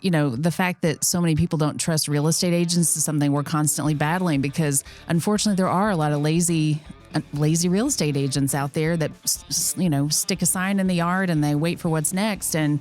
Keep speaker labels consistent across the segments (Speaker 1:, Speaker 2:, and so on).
Speaker 1: the fact that so many people don't trust real estate agents is something we're constantly battling because unfortunately there are a lot of lazy real estate agents out there that, stick a sign in the yard and they wait for what's next. And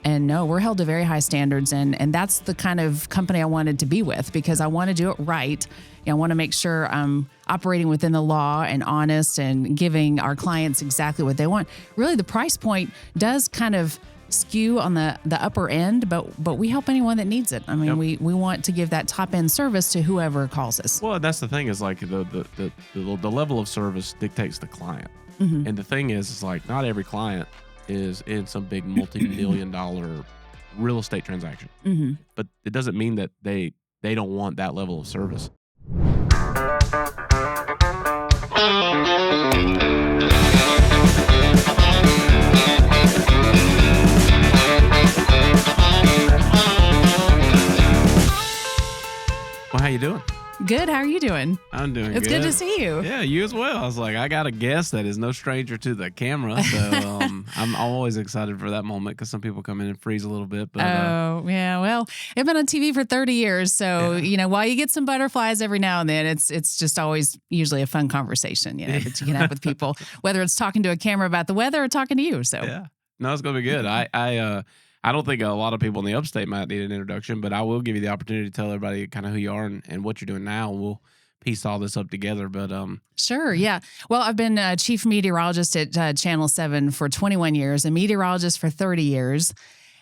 Speaker 1: no, we're held to very high standards. And that's the kind of company I wanted to be with because I want to do it right. I want to make sure I'm operating within the law and honest and giving our clients exactly what they want. Really, the price point does kind of skew on the upper end, but we help anyone that needs it. I mean, we want to give that top end service to whoever calls us.
Speaker 2: Well, that's the thing is like the level of service dictates the client.
Speaker 1: Mm-hmm.
Speaker 2: And the thing is like not every client is in some big multi-million-dollar real estate transaction.
Speaker 1: Mm-hmm.
Speaker 2: But it doesn't mean that they don't want that level of service. Well, how you doing?
Speaker 1: Good. How are you doing?
Speaker 2: I'm doing good.
Speaker 1: It's good to see you.
Speaker 2: Yeah, you as well. I was like, I got a guest that is no stranger to the camera. So I'm always excited for that moment because some people come in and freeze a little bit. But,
Speaker 1: yeah. Well, I've been on TV for 30 years. So, while you get some butterflies every now and then, it's just always usually a fun conversation, that you can have with people, whether it's talking to a camera about the weather or talking to you. So,
Speaker 2: yeah. No, it's going to be good. I don't think a lot of people in the upstate might need an introduction, but I will give you the opportunity to tell everybody kind of who you are and what you're doing now. We'll piece all this up together. But
Speaker 1: Sure, yeah. Well, I've been chief meteorologist at Channel 7 for 21 years, a meteorologist for 30 years.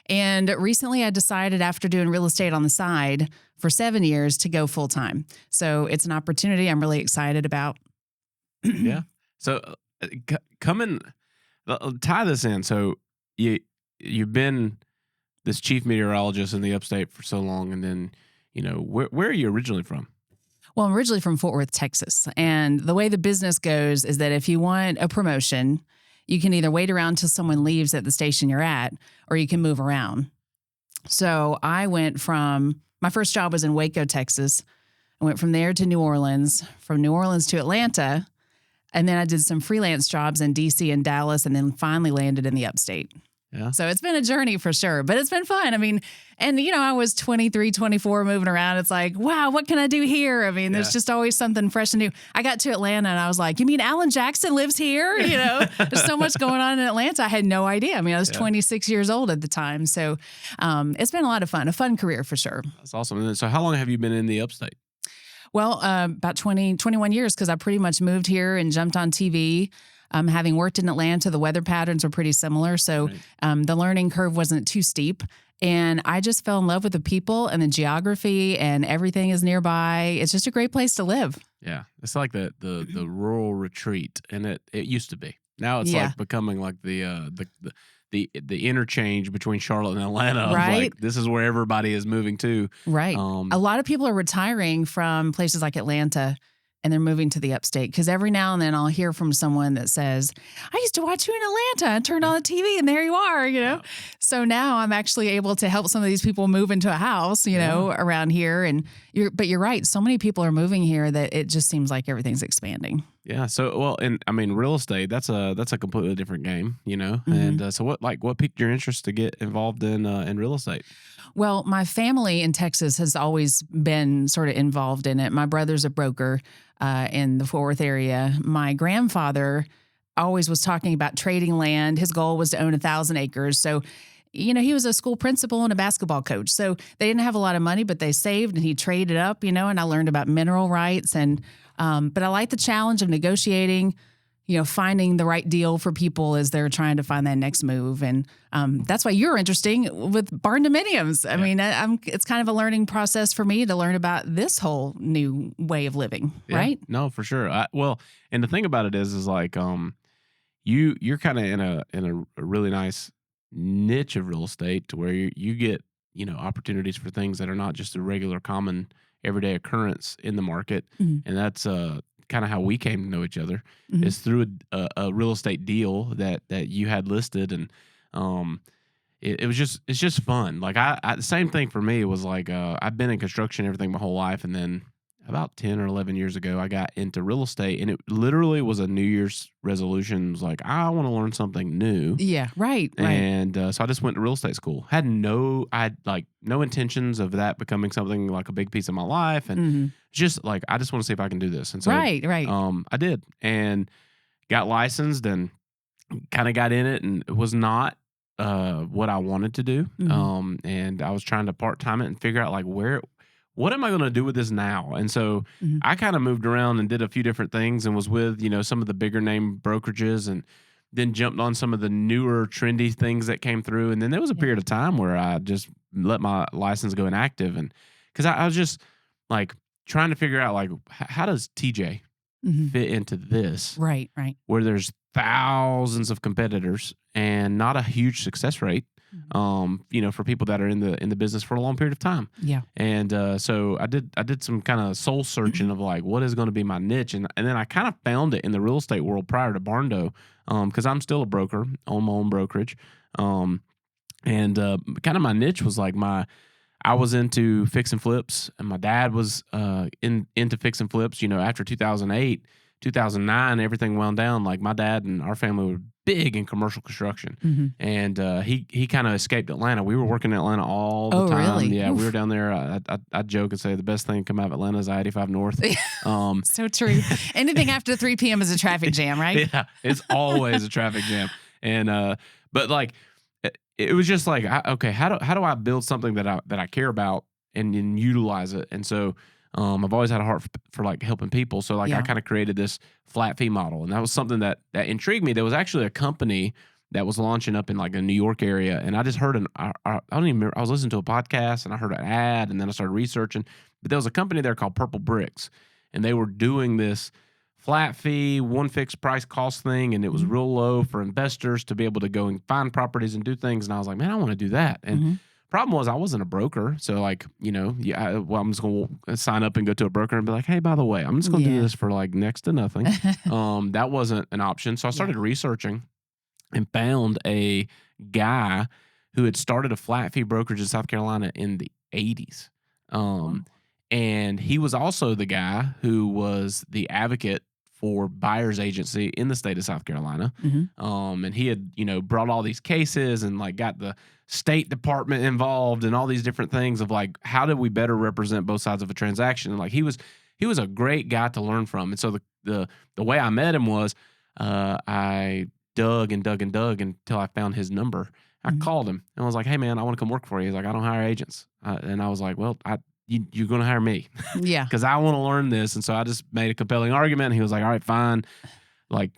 Speaker 1: And recently I decided after doing real estate on the side for 7 years to go full time. So it's an opportunity I'm really excited about.
Speaker 2: Yeah. So tie this in. So you've been this chief meteorologist in the upstate for so long, and then, where are you originally from?
Speaker 1: Well, I'm originally from Fort Worth, Texas. And the way the business goes is that if you want a promotion, you can either wait around till someone leaves at the station you're at, or you can move around. So I went from, my first job was in Waco, Texas. I went from there to New Orleans, from New Orleans to Atlanta. And then I did some freelance jobs in DC and Dallas, and then finally landed in the upstate.
Speaker 2: Yeah.
Speaker 1: So it's been a journey for sure, but it's been fun. I mean, and I was 23, 24 moving around. It's like, wow, what can I do here? I mean, there's just always something fresh and new. I got to Atlanta and I was like, you mean Alan Jackson lives here? There's so much going on in Atlanta. I had no idea. I mean, I was 26 years old at the time. So it's been a lot of fun, a fun career for sure.
Speaker 2: That's awesome. And so how long have you been in the upstate?
Speaker 1: Well, about 21 years, because I pretty much moved here and jumped on TV. Having worked in Atlanta, the weather patterns were pretty similar. So the learning curve wasn't too steep. And I just fell in love with the people and the geography, and everything is nearby. It's just a great place to live.
Speaker 2: Yeah. It's like the rural retreat. And it used to be. Now it's like becoming like the interchange between Charlotte and Atlanta.
Speaker 1: Right.
Speaker 2: Like, this is where everybody is moving to.
Speaker 1: Right. A lot of people are retiring from places like Atlanta, and they're moving to the upstate, because every now and then I'll hear from someone that says, I used to watch you in Atlanta. I turned on the TV and there you are,
Speaker 2: Yeah.
Speaker 1: So now I'm actually able to help some of these people move into a house, around here. And you're right. So many people are moving here that it just seems like everything's expanding.
Speaker 2: Yeah. So, well, and I mean, real estate, that's a completely different game,
Speaker 1: Mm-hmm.
Speaker 2: And so what piqued your interest to get involved in real estate?
Speaker 1: Well, my family in Texas has always been sort of involved in it. My brother's a broker in the Fort Worth area. My grandfather always was talking about trading land. His goal was to own 1,000 acres. So, he was a school principal and a basketball coach. So they didn't have a lot of money, but they saved, and he traded up, and I learned about mineral rights. But I like the challenge of negotiating, finding the right deal for people as they're trying to find that next move. And that's why you're interesting with barndominiums. I mean, it's kind of a learning process for me to learn about this whole new way of living, right?
Speaker 2: No, for sure. And the thing about it is like you're kind of in a really nice niche of real estate to where you get opportunities for things that are not just a regular, common, everyday occurrence in the market.
Speaker 1: Mm-hmm.
Speaker 2: And that's kind of how we came to know each other,
Speaker 1: Mm-hmm.
Speaker 2: is through a real estate deal that you had listed. And it's just fun. Like the same thing for me. It was like I've been in construction and everything my whole life, and then about 10 or 11 years ago, I got into real estate, and it literally was a New Year's resolution. It was like, I want to learn something new.
Speaker 1: Yeah. Right.
Speaker 2: And so I just went to real estate school. I had like no intentions of that becoming something like a big piece of my life. And just like, I just want to see if I can do this. And so
Speaker 1: Right.
Speaker 2: I did, and got licensed and kind of got in it, and it was not what I wanted to do. And I was trying to part-time it and figure out like what am I going to do with this now? And so I kind of moved around and did a few different things and was with, some of the bigger name brokerages, and then jumped on some of the newer trendy things that came through. And then there was a period of time where I just let my license go inactive. And cause I was just like trying to figure out like, how does TJ fit into this?
Speaker 1: Right.
Speaker 2: Where there's thousands of competitors and not a huge success rate. For people that are in the business for a long period of time.
Speaker 1: Yeah.
Speaker 2: And so I did some kind of soul searching of like, what is going to be my niche? And then I kind of found it in the real estate world prior to Barndo, because I'm still a broker, own my own brokerage. And kind of my niche was like I was into fix and flips, and my dad was into fix and flips. After 2008, 2009, everything wound down. Like my dad and our family were big in commercial construction, and he kind of escaped Atlanta. We were working in Atlanta all the time.
Speaker 1: Really?
Speaker 2: Yeah,
Speaker 1: Oof.
Speaker 2: we were down there. I joke and say the best thing to come out of Atlanta is I-85 North.
Speaker 1: So true. Anything after 3 p.m. is a traffic jam, right?
Speaker 2: Yeah, it's always a traffic jam. And but like it was just like, okay, how do I build something that I care about and then utilize it? And so I've always had a heart for like helping people. So like I kind of created this flat fee model, and that was something that intrigued me. There was actually a company that was launching up in like the New York area, and I just heard I don't even remember. I was listening to a podcast and I heard an ad, and then I started researching. But there was a company there called Purple Bricks, and they were doing this flat fee, one fixed price cost thing, and it was real low for investors to be able to go and find properties and do things. And I was like, man, I want to do that. And problem was I wasn't a broker. So like, I'm just going to sign up and go to a broker and be like, hey, by the way, I'm just going to do this for like next to nothing. That wasn't an option. So I started researching and found a guy who had started a flat fee brokerage in South Carolina in the 80s. And he was also the guy who was the advocate for buyer's agency in the state of South Carolina. And he had, brought all these cases and like got the State Department involved and all these different things of like, how do we better represent both sides of a transaction? And like, he was a great guy to learn from. And so the way I met him was, I dug and dug and dug until I found his number. I called him and I was like, hey man, I want to come work for you. He's like, I don't hire agents. And I was like, well, you're going to hire me.
Speaker 1: Yeah.
Speaker 2: Because I want to learn this. And so I just made a compelling argument. And he was like, all right, fine. Like,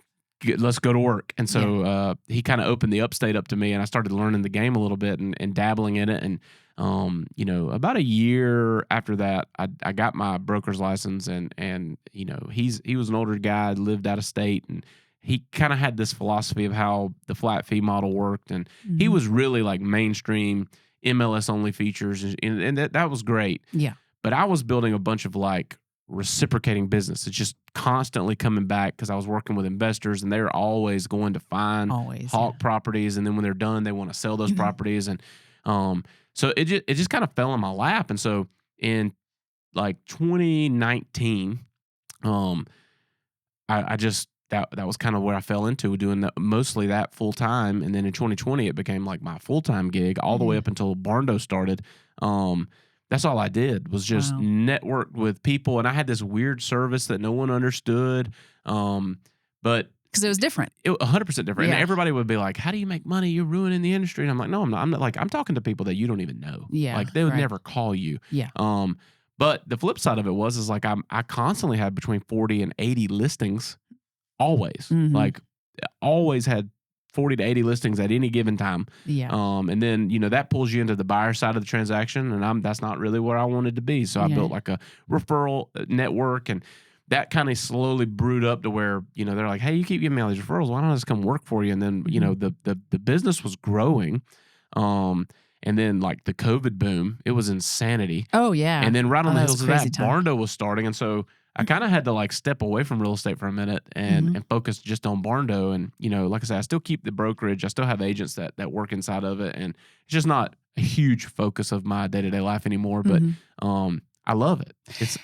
Speaker 2: let's go to work. And so he kind of opened the upstate up to me, and I started learning the game a little bit and dabbling in it. And, about a year after that, I got my broker's license, and he was an older guy, lived out of state, and he kind of had this philosophy of how the flat fee model worked. And he was really like mainstream MLS only features, and that was great.
Speaker 1: Yeah.
Speaker 2: But I was building a bunch of like reciprocating business. It's just constantly coming back because I was working with investors, and they're always going to find hawk properties, and then when they're done, they want to sell those properties. And so it just kind of fell in my lap. And so in like 2019, I just that was kind of where I fell into doing mostly that full time. And then in 2020, it became like my full time gig all the way up until Barndo started. That's all I did was just network with people. And I had this weird service that no one understood. But
Speaker 1: because it was different.
Speaker 2: 100% different.
Speaker 1: Yeah.
Speaker 2: And everybody would be like, how do you make money? You're ruining the industry. And I'm like, no, I'm not. I'm not. Like, I'm talking to people that you don't even know.
Speaker 1: Yeah.
Speaker 2: Like they would never call you.
Speaker 1: Yeah.
Speaker 2: But the flip side of it is like I constantly had between 40 and 80 listings, always. Like always had 40 to 80 listings at any given time.
Speaker 1: Yeah.
Speaker 2: And then, that pulls you into the buyer side of the transaction, and that's not really where I wanted to be. So I built like a referral network, and that kind of slowly brewed up to where, they're like, hey, you keep giving me all these referrals. Why don't I just come work for you? And then, the business was growing. And then like the COVID boom, it was insanity.
Speaker 1: Oh yeah.
Speaker 2: And then right on the heels of that,
Speaker 1: time.
Speaker 2: Barndo was starting. And so I kind of had to like step away from real estate for a minute and focus just on Barndo. And, like I said, I still keep the brokerage. I still have agents that work inside of it. And it's just not a huge focus of my day-to-day life anymore. But I love it.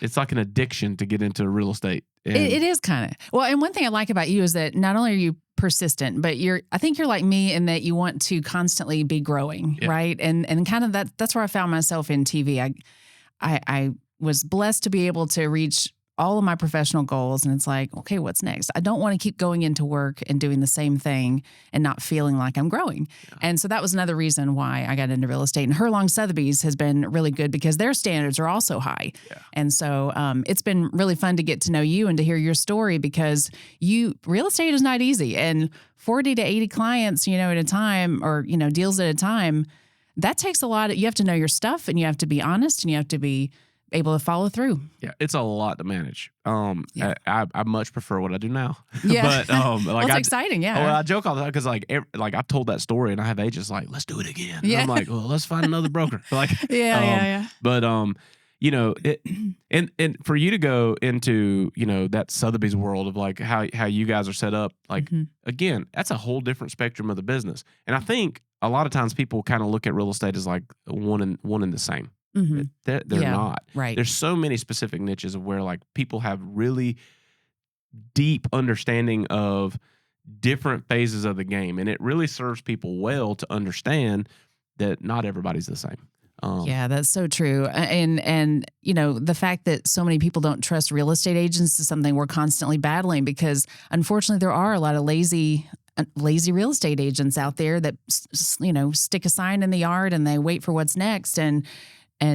Speaker 2: It's like an addiction to get into real estate. And
Speaker 1: It is kind of. Well, and one thing I like about you is that not only are you persistent, but I think you're like me in that you want to constantly be growing,
Speaker 2: Yeah.
Speaker 1: right? And kind of that's where I found myself in TV. I was blessed to be able to reach all of my professional goals. And it's like, okay, what's next? I don't want to keep going into work and doing the same thing and not feeling like I'm growing. Yeah. And so that was another reason why I got into real estate. And Herlong Sotheby's has been really good because their standards are also high. Yeah. And so it's been really fun to get to know you and to hear your story because real estate is not easy. And 40 to 80 clients, at a time or, deals at a time, that takes a lot. You have to know your stuff and you have to be honest and you have to be able to follow through.
Speaker 2: Yeah, it's a lot to manage.
Speaker 1: Yeah.
Speaker 2: I much prefer what I do now.
Speaker 1: Yeah,
Speaker 2: but
Speaker 1: like it's exciting. Yeah.
Speaker 2: Well, I joke all the time because I've told that story and I have agents like, let's do it again.
Speaker 1: Yeah.
Speaker 2: And I'm like, well, let's find another broker.
Speaker 1: Yeah.
Speaker 2: But and for you to go into that Sotheby's world of like how you guys are set up, like again, that's a whole different spectrum of the business. And I think a lot of times people kind of look at real estate as like one and the same.
Speaker 1: Mm-hmm.
Speaker 2: They're not.
Speaker 1: Right.
Speaker 2: There's so many specific niches of where like people have really deep understanding of different phases of the game, and it really serves people well to understand that not everybody's the same.
Speaker 1: Yeah, that's so true. And the fact that so many people don't trust real estate agents is something we're constantly battling because unfortunately there are a lot of lazy real estate agents out there that stick a sign in the yard and they wait for what's next. And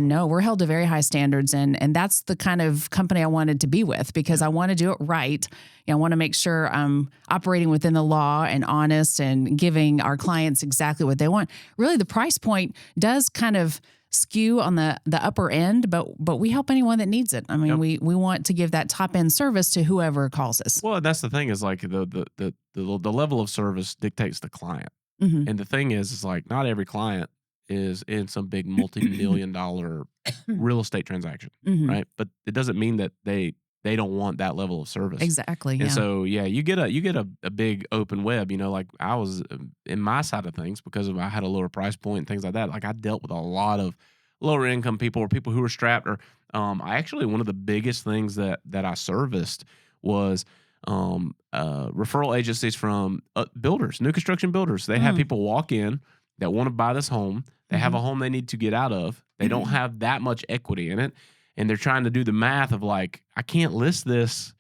Speaker 1: no, we're held to very high standards. And that's the kind of company I wanted to be with because I want to do it right. I want to make sure I'm operating within the law and honest and giving our clients exactly what they want. Really, the price point does kind of skew on the upper end, but we help anyone that needs it. I mean, we want to give that top end service to whoever calls us.
Speaker 2: Well, that's the thing is like the level of service dictates the client.
Speaker 1: Mm-hmm.
Speaker 2: And the thing is like not every client is in some big multi-million-dollar real estate transaction, right? But it doesn't mean that they don't want that level of service.
Speaker 1: Exactly.
Speaker 2: And so you get a big open web. Like I was in my side of things because I had a lower price point and things like that. Like I dealt with a lot of lower income people or people who were strapped. Or I actually one of the biggest things that I serviced was referral agencies from builders, new construction builders. They have people walk in that want to buy this home. They have a home they need to get out of. They don't have that much equity in it. And they're trying to do the math of like, I can't list this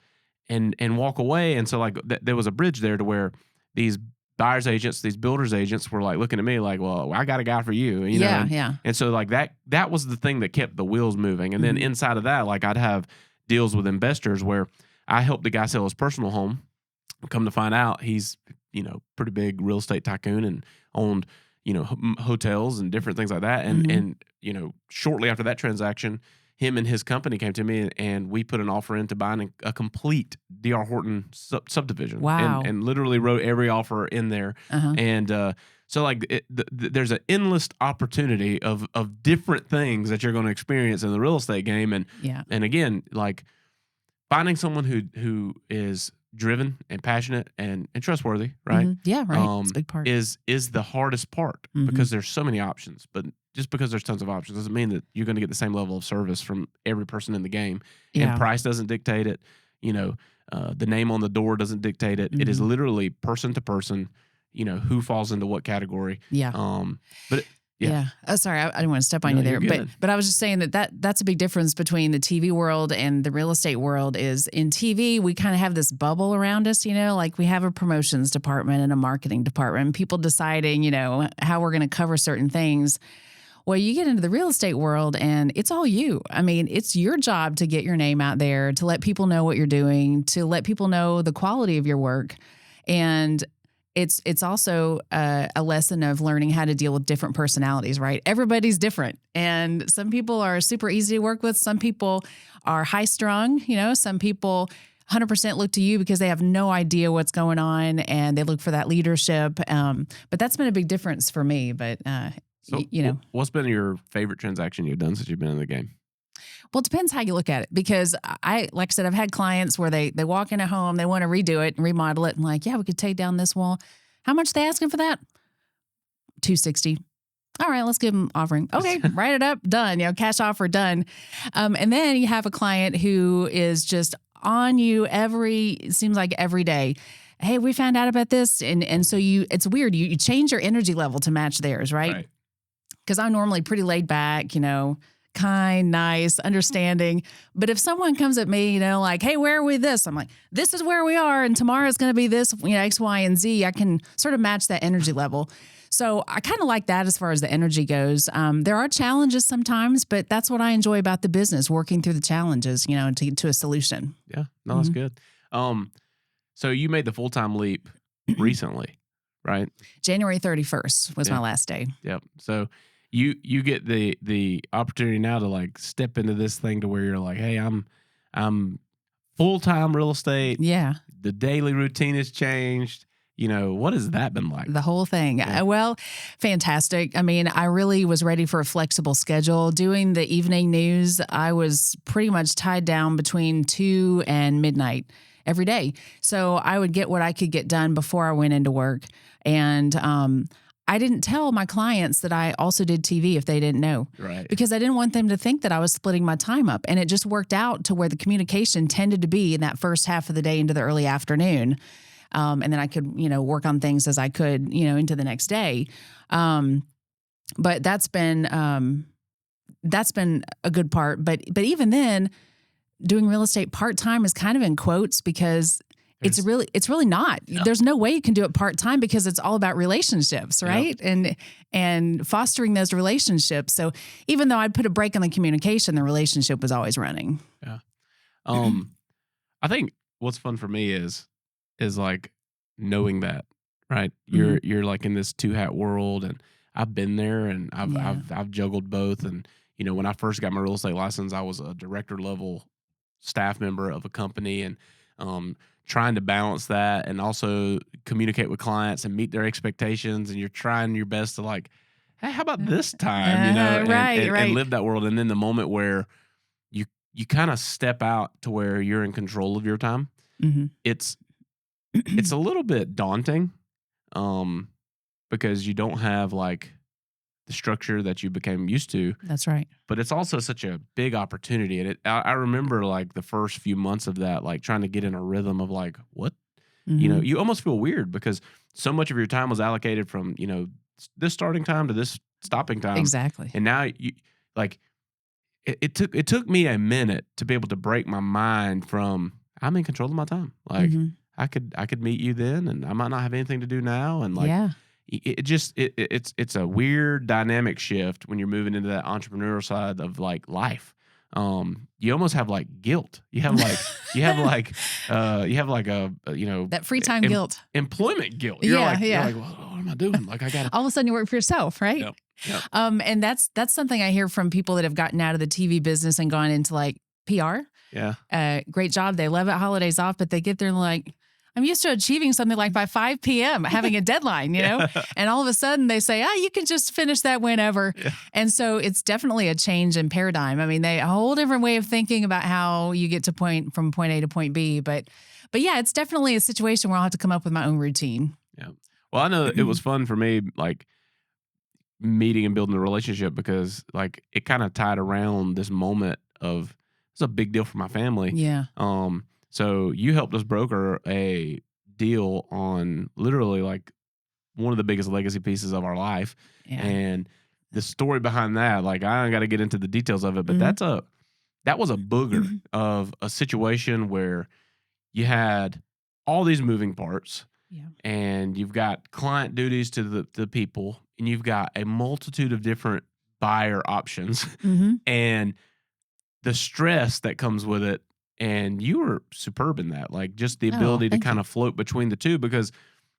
Speaker 2: and walk away. And so like there was a bridge there to where these buyer's agents, these builders agents were like looking at me like, well, I got a guy for you.
Speaker 1: Yeah.
Speaker 2: And so like that was the thing that kept the wheels moving. And then inside of that, like I'd have deals with investors where I helped the guy sell his personal home. Come to find out he's, pretty big real estate tycoon and owned hotels and different things like that. And shortly after that transaction, him and his company came to me and we put an offer in to buying a complete D.R. Horton subdivision.
Speaker 1: Wow.
Speaker 2: And literally wrote every offer in there. And so like there's an endless opportunity of different things that you're going to experience in the real estate game. And again, like finding someone who is driven and passionate and trustworthy, right?
Speaker 1: Yeah, right. It's a big part.
Speaker 2: Is the hardest part because there's so many options. But just because there's tons of options doesn't mean that you're going to get the same level of service from every person in the game.
Speaker 1: Yeah.
Speaker 2: And price doesn't dictate it. The name on the door doesn't dictate it. It is literally person to person, who falls into what category.
Speaker 1: Yeah. Yeah. Sorry, I didn't want to step on you there, but I was just saying that's a big difference between the TV world and the real estate world. Is in TV we kind of have this bubble around us, like we have a promotions department and a marketing department, and people deciding, how we're going to cover certain things. Well, you get into the real estate world and it's all you. I mean, it's your job to get your name out there, to let people know what you're doing, to let people know the quality of your work, and it's also a lesson of learning how to deal with different personalities, right? Everybody's different. And some people are super easy to work with. Some people are high strung, some people 100% look to you because they have no idea what's going on and they look for that leadership. But that's been a big difference for me. But,
Speaker 2: what's been your favorite transaction you've done since you've been in the game?
Speaker 1: Well, it depends how you look at it because like I said, I've had clients where they walk in a home, they want to redo it and remodel it and like, yeah, we could take down this wall. How much are they asking for that? $260, All right, let's give them offering. Okay, write it up, done. Cash offer, done. And then you have a client who is just on you it seems like every day. Hey, we found out about this. And so it's weird. You change your energy level to match theirs, right? Because I'm normally pretty laid back, kind, nice, understanding. But if someone comes at me, like, hey, where are we this? I'm like, this is where we are. And tomorrow's going to be this, X, Y, and Z. I can sort of match that energy level. So I kind of like that as far as the energy goes. There are challenges sometimes, but that's what I enjoy about the business, working through the challenges, to get to a solution.
Speaker 2: Yeah, no, that's good. So you made the full-time leap recently, right?
Speaker 1: January 31st was my last day.
Speaker 2: Yep. So you get the opportunity now to like step into this thing to where you're like, hey, I'm full-time real estate.
Speaker 1: Yeah.
Speaker 2: The daily routine has changed. What has that been like?
Speaker 1: The whole thing.
Speaker 2: Yeah.
Speaker 1: Well, fantastic. I mean, I really was ready for a flexible schedule. Doing the evening news, I was pretty much tied down between 2 and midnight every day. So I would get what I could get done before I went into work. And I didn't tell my clients that I also did TV if they didn't know.
Speaker 2: Right.
Speaker 1: Because I didn't want them to think that I was splitting my time up. And it just worked out to where the communication tended to be in that first half of the day into the early afternoon. And then I could, work on things as I could, into the next day. But that's been a good part. But even then, doing real estate part-time is kind of in quotes because it's really not.
Speaker 2: Yeah.
Speaker 1: There's no way you can do it part-time because it's all about relationships, right? Yeah. And fostering those relationships. So even though I'd put a break on the communication, the relationship was always running.
Speaker 2: Yeah. I think what's fun for me is like knowing that, right? You're like in this two-hat world, and I've been there, and I've juggled both. And when I first got my real estate license, I was a director level staff member of a company, and trying to balance that and also communicate with clients and meet their expectations. And you're trying your best to like, hey, how about this time? And live that world. And then the moment where you kind of step out to where you're in control of your time, it's a little bit daunting, because you don't have like the structure that you became used to.
Speaker 1: That's right.
Speaker 2: But it's also such a big opportunity. And I remember like the first few months of that, like trying to get in a rhythm of like, what? You almost feel weird because so much of your time was allocated from, this starting time to this stopping time.
Speaker 1: Exactly.
Speaker 2: And now it took me a minute to be able to break my mind from I'm in control of my time. Like I could meet you then, and I might not have anything to do now. And like, it's a weird dynamic shift when you're moving into that entrepreneurial side of like life. You almost have like guilt. You have like
Speaker 1: that free time guilt,
Speaker 2: employment guilt. You're like, well, what am I doing? Like I got
Speaker 1: all of a sudden you work for yourself, right?
Speaker 2: Yep. Yep.
Speaker 1: And that's something I hear from people that have gotten out of the TV business and gone into like PR.
Speaker 2: Yeah.
Speaker 1: Great job. They love it. Holidays off, but they get there and like, I'm used to achieving something like by 5 p.m., having a deadline, and all of a sudden they say, you can just finish that whenever. Yeah. And so it's definitely a change in paradigm. I mean, a whole different way of thinking about how you get from point A to point B. But yeah, it's definitely a situation where I'll have to come up with my own routine.
Speaker 2: Yeah. Well, I know it was fun for me, like meeting and building a relationship, because like it kind of tied around this moment of, it's a big deal for my family.
Speaker 1: Yeah.
Speaker 2: So you helped us broker a deal on literally like one of the biggest legacy pieces of our life. Yeah. And the story behind that, like I don't got to get into the details of it, but that was a booger of a situation where you had all these moving parts, and you've got client duties to the people, and you've got a multitude of different buyer options, and the stress that comes with it. And you were superb in that, like just the ability to kind of float between the two, because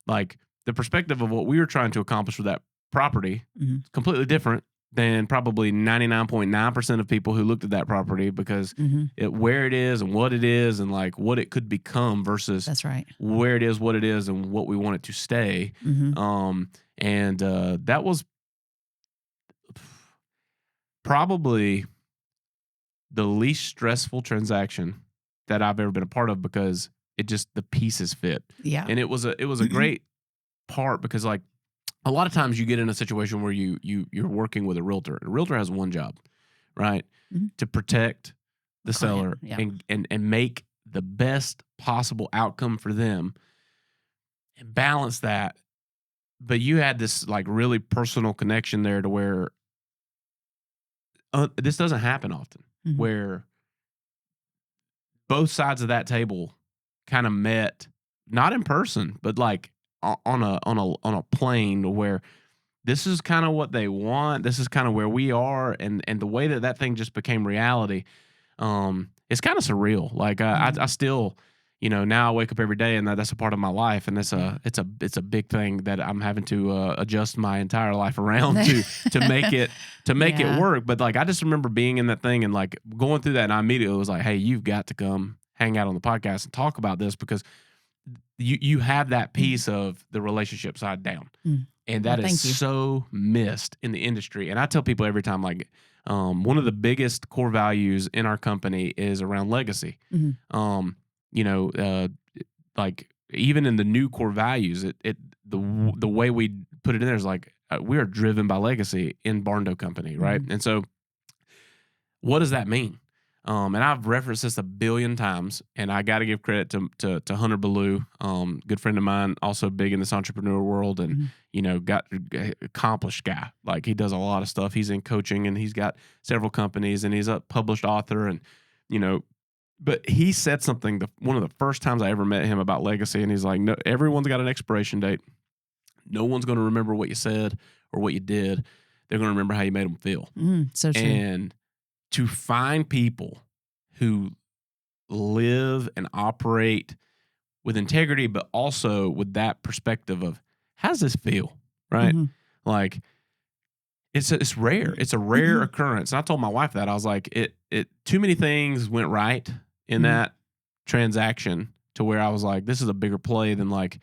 Speaker 2: like the perspective of what we were trying to accomplish with that property is completely different than probably 99.9% of people who looked at that property, because where it is and what it is and like what it could become versus
Speaker 1: that's right,
Speaker 2: where it is, what it is, and what we want it to stay. And that was probably the least stressful transaction that I've ever been a part of, because it just, the pieces fit.
Speaker 1: Yeah.
Speaker 2: And it was a great part, because like a lot of times you get in a situation where you're working with a realtor. A realtor has one job, right? To protect the seller and make the best possible outcome for them and balance that. But you had this like really personal connection there to where this doesn't happen often, where both sides of that table kind of met, not in person, but like on a plane where this is kind of what they want. This is kind of where we are. And the way that thing just became reality, it's kind of surreal. Like I still, now I wake up every day and that's a part of my life. And it's a big thing that I'm having to adjust my entire life around to make it work. But like, I just remember being in that thing and like going through that. And I immediately was like, hey, you've got to come hang out on the podcast and talk about this because you have that piece of the relationship side down. And that is so missed in the industry. And I tell people every time, like, one of the biggest core values in our company is around legacy. Like even in the new core values, the way we put it in there is like we are driven by legacy in Barndo company, right? And so, what does that mean? And I've referenced this a billion times, and I got to give credit to Hunter Ballou, good friend of mine, also big in this entrepreneur world, and got accomplished guy. Like he does a lot of stuff. He's in coaching, and he's got several companies, and he's a published author, and But he said something one of the first times I ever met him about legacy, and he's like, "No, everyone's got an expiration date. No one's going to remember what you said or what you did. They're going to remember how you made them feel."
Speaker 1: So true.
Speaker 2: And to find people who live and operate with integrity, but also with that perspective of how does this feel, right? Like it's rare. It's a rare occurrence. And I told my wife that I was like, it too many things went right in that transaction to where I was like, this is a bigger play than like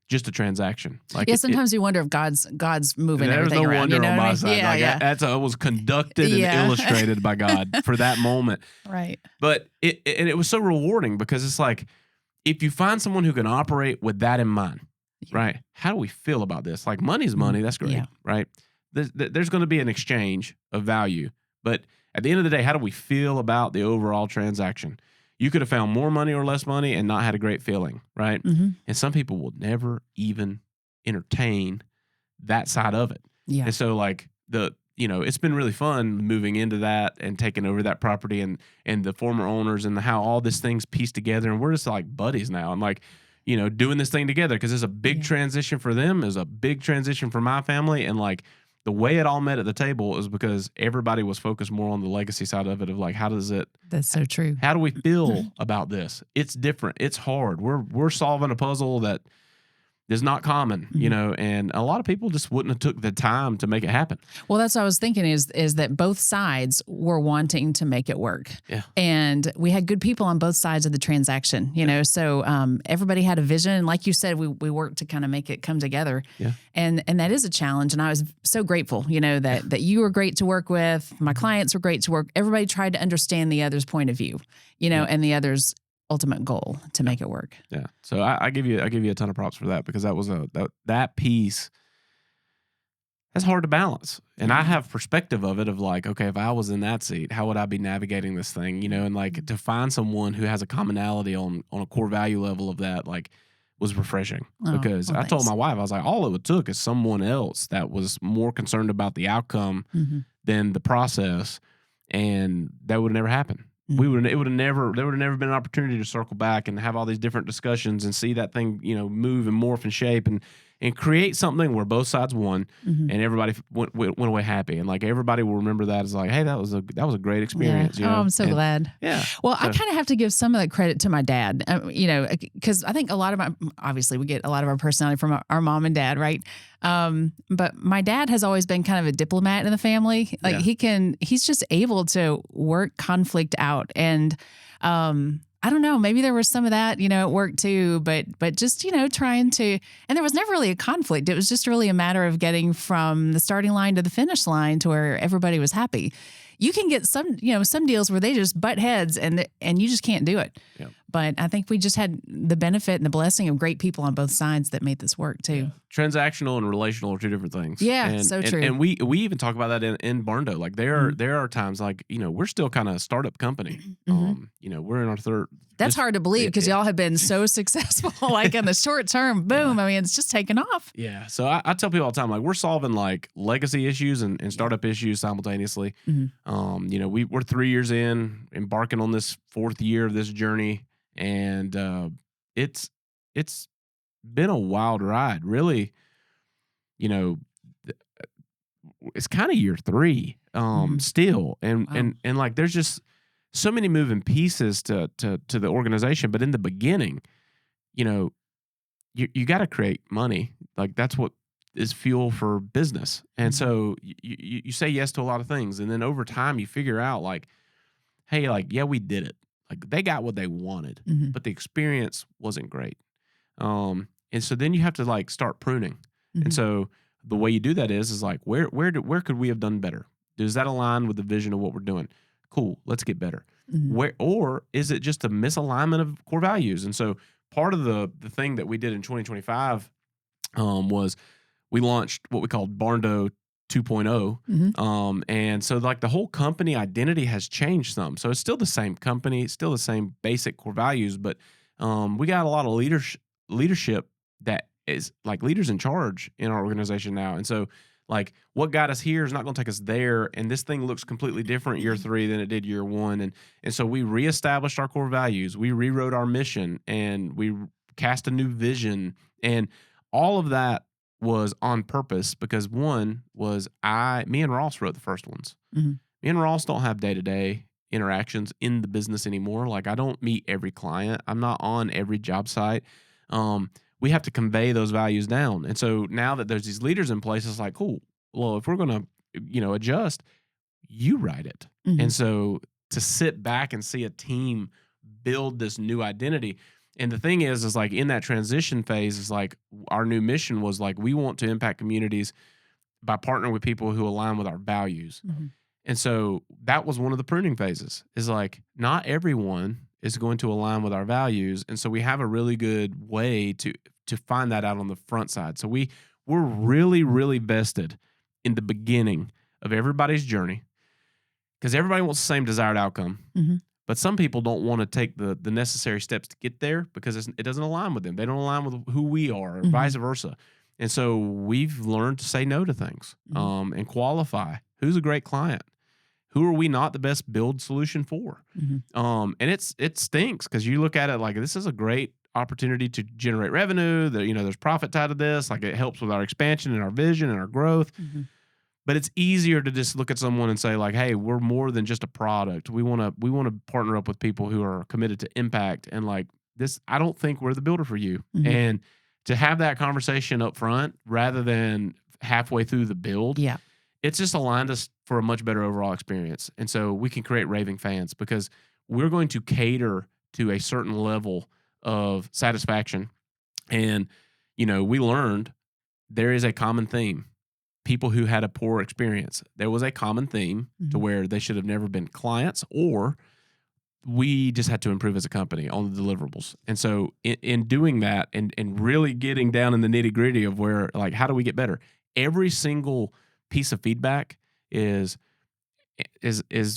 Speaker 2: just a transaction. Like
Speaker 1: sometimes you wonder if God's moving everything around.
Speaker 2: There's no wonder on my side. It was conducted and illustrated by God for that moment.
Speaker 1: Right.
Speaker 2: But it was so rewarding because it's like, if you find someone who can operate with that in mind, right? How do we feel about this? Like money's money. That's great, right? There's going to be an exchange of value. But at the end of the day, how do we feel about the overall transaction? You could have found more money or less money and not had a great feeling, right? And some people will never even entertain that side of it. And so like it's been really fun moving into that and taking over that property and the former owners and how all these things pieced together. And we're just like buddies now. And like, doing this thing together because it's a big transition for them, is a big transition for my family. And like, the way it all met at the table is because everybody was focused more on the legacy side of it, of like,
Speaker 1: That's so true.
Speaker 2: How do we feel about this? It's different. It's hard. We're solving a puzzle that is not common, and a lot of people just wouldn't have took the time to make it happen.
Speaker 1: Well, that's what I was thinking is that both sides were wanting to make it work.
Speaker 2: Yeah.
Speaker 1: And we had good people on both sides of the transaction, so everybody had a vision. Like you said, we worked to kind of make it come together.
Speaker 2: Yeah.
Speaker 1: And that is a challenge. And I was so grateful, that you were great to work with. My clients were great to work. Everybody tried to understand the other's point of view, and the other's ultimate goal to make it work.
Speaker 2: Yeah. So I give you a ton of props for that because that was that piece that's hard to balance. And I have perspective of it of like, okay, if I was in that seat, how would I be navigating this thing? And like to find someone who has a commonality on a core value level of that, like was refreshing because I told my wife, I was like, all it took is someone else that was more concerned about the outcome than the process. And that would never happen. There would have never been an opportunity to circle back and have all these different discussions and see that thing, move and morph and shape and create something where both sides won and everybody went away happy. And like everybody will remember that as like, hey, that was a great experience.
Speaker 1: Yeah. I'm so glad.
Speaker 2: Yeah.
Speaker 1: Well, I kind of have to give some of that credit to my dad, because I think obviously we get a lot of our personality from our mom and dad, right? But my dad has always been kind of a diplomat in the family. Like he's just able to work conflict out. And, I don't know, maybe there was some of that, at work too, but just, trying to, and there was never really a conflict. It was just really a matter of getting from the starting line to the finish line to where everybody was happy. You can get some deals where they just butt heads and you just can't do it.
Speaker 2: Yeah.
Speaker 1: But I think we just had the benefit and the blessing of great people on both sides that made this work too.
Speaker 2: Transactional and relational are two different things.
Speaker 1: Yeah, so true.
Speaker 2: And we even talk about that in Barndo. Like there are times like, we're still kind of a startup company. We're in our third.
Speaker 1: That's hard to believe because y'all have been so successful, like in the short term, boom. I mean, it's just taken off.
Speaker 2: Yeah. So I tell people all the time, like we're solving like legacy issues and startup issues simultaneously. We're 3 years in, embarking on this 4th year of this journey. And it's been a wild ride, really. It's kind of year 3 still. And like there's just so many moving pieces to the organization. But in the beginning, you got to create money. Like that's what is fuel for business. And so you say yes to a lot of things. And then over time you figure out like, hey, like, yeah, we did it. Like they got what they wanted, but the experience wasn't great. And so then you have to like start pruning. And so the way you do that is like, where could we have done better? Does that align with the vision of what we're doing? Cool, let's get better. Or is it just a misalignment of core values? And so part of the thing that we did in 2025 was we launched what we called Barndo 2.0. And so like the whole company identity has changed some. So it's still the same company, still the same basic core values, but we got a lot of leadership that is like leaders in charge in our organization now. And so like what got us here is not going to take us there. And this thing looks completely different year 3 than it did year 1. And so we reestablished our core values. We rewrote our mission and we cast a new vision. And all of that was on purpose because one was me and Ross wrote the first ones. Me and Ross don't have day-to-day interactions in the business anymore. Like I don't meet every client. I'm not on every job site. We have to convey those values down. And so now that there's these leaders in place, it's like, cool. Well, if we're going to, adjust, you write it. And so to sit back and see a team build this new identity. And the thing is like in that transition phase is like our new mission was like, we want to impact communities by partnering with people who align with our values. And so that was one of the pruning phases is like, not everyone is going to align with our values. And so we have a really good way to find that out on the front side. So we're really, really vested in the beginning of everybody's journey because everybody wants the same desired outcome. But some people don't want to take the necessary steps to get there because it doesn't align with them. They don't align with who we are or vice versa. And so we've learned to say no to things and qualify. Who's a great client? Who are we not the best build solution for? And it stinks because you look at it like this is a great opportunity to generate revenue. There's profit tied to this. Like it helps with our expansion and our vision and our growth. But it's easier to just look at someone and say like, hey, we're more than just a product. We want to partner up with people who are committed to impact and like this. I don't think we're the builder for you. And to have that conversation up front rather than halfway through the build, it's just aligned us for a much better overall experience. And so we can create raving fans because we're going to cater to a certain level of satisfaction. And, we learned there is a common theme. People who had a poor experience. There was a common theme to where they should have never been clients or we just had to improve as a company on the deliverables. And so in doing that and really getting down in the nitty gritty of where, like, how do we get better? Every single piece of feedback is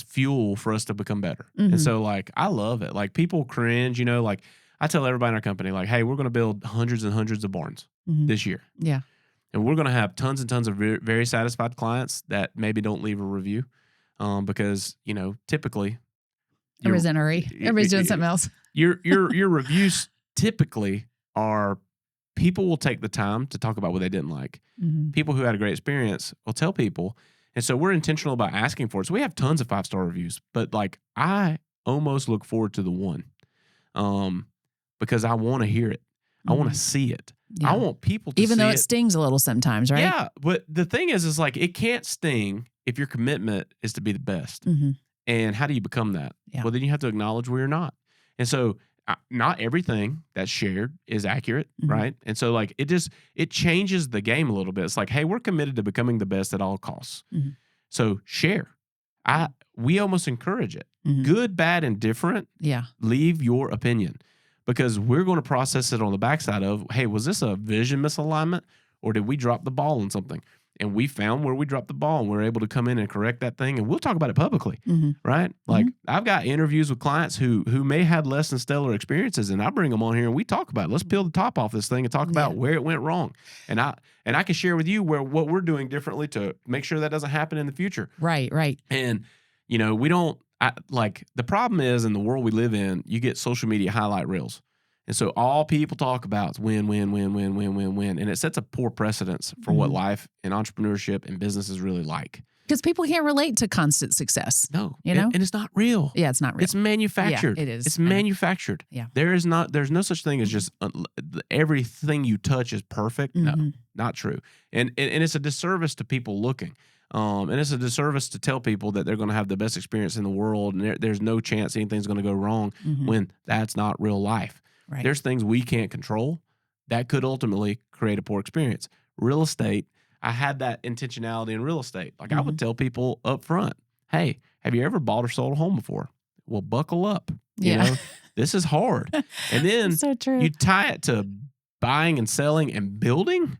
Speaker 2: fuel for us to become better. And so like, I love it. Like people cringe, like I tell everybody in our company, like, hey, we're going to build hundreds and hundreds of barns this year.
Speaker 1: Yeah.
Speaker 2: And we're going to have tons and tons of very satisfied clients that maybe don't leave a review because, typically.
Speaker 1: Everybody's in a hurry. Everybody's doing something else.
Speaker 2: Your reviews typically are people will take the time to talk about what they didn't like. People who had a great experience will tell people. And so we're intentional about asking for it. So we have tons of 5-star reviews. But like I almost look forward to the one because I want to hear it. I want to see it. Yeah. I want people to
Speaker 1: even though it stings a little sometimes, right?
Speaker 2: Yeah, but the thing is like it can't sting if your commitment is to be the best. And how do you become that? Yeah. Well, then you have to acknowledge where you're not. And so not everything that's shared is accurate, right? And so like it changes the game a little bit. It's like, hey, we're committed to becoming the best at all costs. So share. we almost encourage it.
Speaker 1: Mhm.
Speaker 2: Good, bad, and different.
Speaker 1: Yeah.
Speaker 2: Leave your opinion, because we're going to process it on the backside of, hey, was this a vision misalignment, or did we drop the ball on something? And we found where we dropped the ball, and we're able to come in and correct that thing, and we'll talk about it publicly,
Speaker 1: Mhm.
Speaker 2: right? Like, I've got interviews with clients who may have less than stellar experiences, and I bring them on here and we talk about it. Let's peel the top off this thing and talk about where it went wrong. And I can share with you what we're doing differently to make sure that doesn't happen in the future.
Speaker 1: Right. Right.
Speaker 2: And we don't like, the problem is, in the world we live in, you get social media highlight reels. And so all people talk about is win, win, win, win, win, win, win. And it sets a poor precedence for what life and entrepreneurship and business is really like.
Speaker 1: Because people can't relate to constant success.
Speaker 2: No.
Speaker 1: You know?
Speaker 2: And it's not real.
Speaker 1: Yeah, it's not real.
Speaker 2: It's manufactured.
Speaker 1: Yeah, it is.
Speaker 2: It's manufactured.
Speaker 1: Yeah.
Speaker 2: There's no such thing as just everything you touch is perfect. No, not true. And it's a disservice to people looking. And it's a disservice to tell people that they're going to have the best experience in the world and there's no chance anything's going to go wrong when that's not real life.
Speaker 1: Right.
Speaker 2: There's things we can't control that could ultimately create a poor experience. Real estate, I had that intentionality in real estate. Like, I would tell people up front, hey, have you ever bought or sold a home before? Well, buckle up. You know, this is hard. And then
Speaker 1: so true.
Speaker 2: you tie it to buying and selling and building.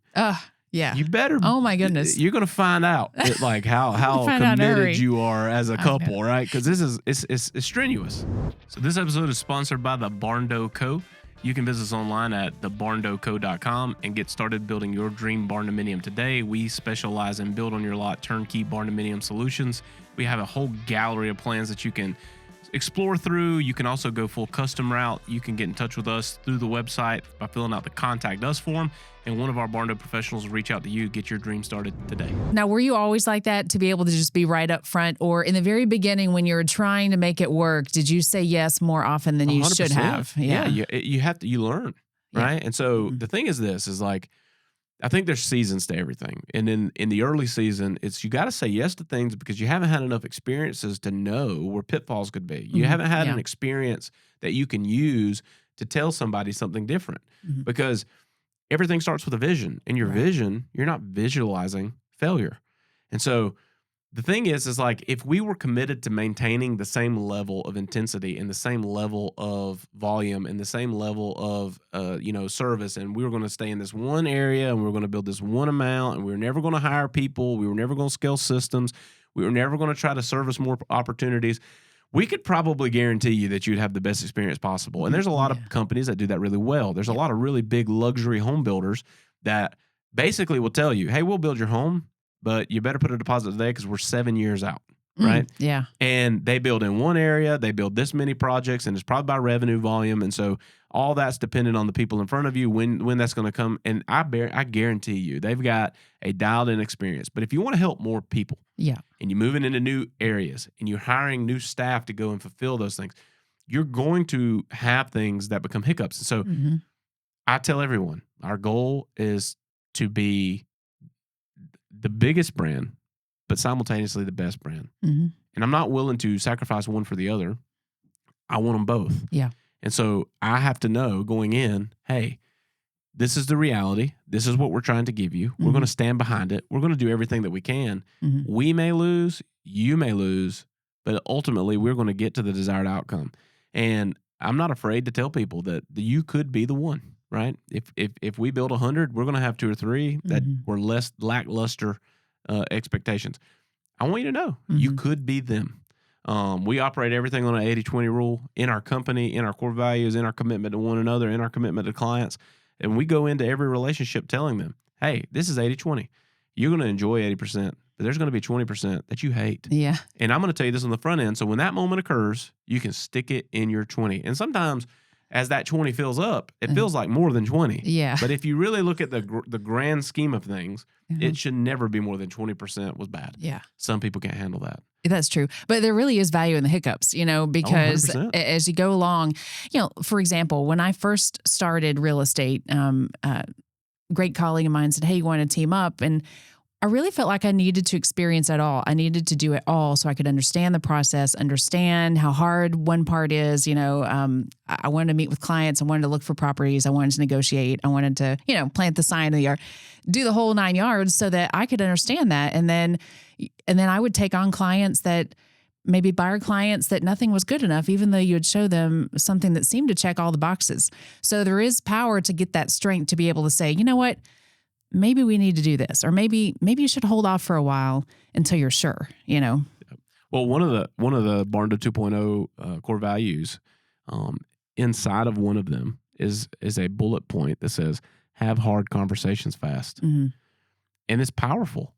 Speaker 1: Yeah.
Speaker 2: You better.
Speaker 1: Oh my goodness.
Speaker 2: You're going to find out like how committed you are as a couple, right? Because this is it's strenuous. So this episode is sponsored by the Barndo Co. You can visit us online at thebarndoco.com and get started building your dream barndominium today. We specialize in build on your lot turnkey barndominium solutions. We have a whole gallery of plans that you can explore through. You can also go full custom route. You can get in touch with us through the website by filling out the contact us form, and one of our Barndo professionals will reach out to you, get your dream started today.
Speaker 1: Now, were you always like that, to be able to just be right up front, or in the very beginning when you were trying to make it work, did you say yes more often than you
Speaker 2: 100%.
Speaker 1: should have?
Speaker 2: Yeah, you have to, you learn, right? And so the thing is this, is like, I think there's seasons to everything. And in the early season, it's, you got to say yes to things because you haven't had enough experiences to know where pitfalls could be. You haven't had an experience that you can use to tell somebody something different, because everything starts with a vision. And your vision, you're not visualizing failure. And so the thing is like, if we were committed to maintaining the same level of intensity and the same level of volume and the same level of, service, and we were going to stay in this one area and we were going to build this one amount, and we were never going to hire people, we were never going to scale systems, we were never going to try to service more opportunities, we could probably guarantee you that you'd have the best experience possible. And there's a lot of companies that do that really well. There's a lot of really big luxury home builders that basically will tell you, hey, we'll build your home, but you better put a deposit today because we're 7 years out, right?
Speaker 1: Yeah.
Speaker 2: And they build in one area, they build this many projects, and it's probably by revenue volume. And so all that's dependent on the people in front of you, when that's going to come. And I guarantee you, they've got a dialed-in experience. But if you want to help more people, and you're moving into new areas, and you're hiring new staff to go and fulfill those things, you're going to have things that become hiccups. And so I tell everyone, our goal is to be the biggest brand, but simultaneously the best brand. And I'm not willing to sacrifice one for the other. I want them both.
Speaker 1: Yeah.
Speaker 2: And so I have to know going in, hey, this is the reality. This is what we're trying to give you. We're going to stand behind it. We're going to do everything that we can. We may lose, you may lose, but ultimately we're going to get to the desired outcome. And I'm not afraid to tell people that you could be the one, right? If we build 100, we're going to have 2 or 3 that were less lackluster expectations. I want you to know you could be them. We operate everything on an 80-20 rule in our company, in our core values, in our commitment to one another, in our commitment to clients. And we go into every relationship telling them, hey, this is 80-20. You're going to enjoy 80%, but there's going to be 20% that you hate.
Speaker 1: Yeah.
Speaker 2: And I'm going to tell you this on the front end. So when that moment occurs, you can stick it in your 20. And sometimes as that 20 fills up, it feels like more than 20.
Speaker 1: Yeah.
Speaker 2: But if you really look at the grand scheme of things, it should never be more than 20% was bad.
Speaker 1: Yeah.
Speaker 2: Some people can't handle that.
Speaker 1: That's true. But there really is value in the hiccups, because as you go along, for example, when I first started real estate, great colleague of mine said, hey, you want to team up? And I really felt like I needed to experience it all. I needed to do it all so I could understand the process, understand how hard one part is. I wanted to meet with clients. I wanted to look for properties. I wanted to negotiate. I wanted to, plant the sign in the yard, do the whole 9 yards so that I could understand that. And then I would take on clients that maybe buyer clients that nothing was good enough, even though you would show them something that seemed to check all the boxes. So there is power to get that strength to be able to say, you know what, maybe we need to do this, or maybe you should hold off for a while until you're sure, you know?
Speaker 2: Well, one of the Barndo 2.0 core values, inside of one of them is a bullet point that says, have hard conversations fast.
Speaker 1: Mm-hmm.
Speaker 2: And it's powerful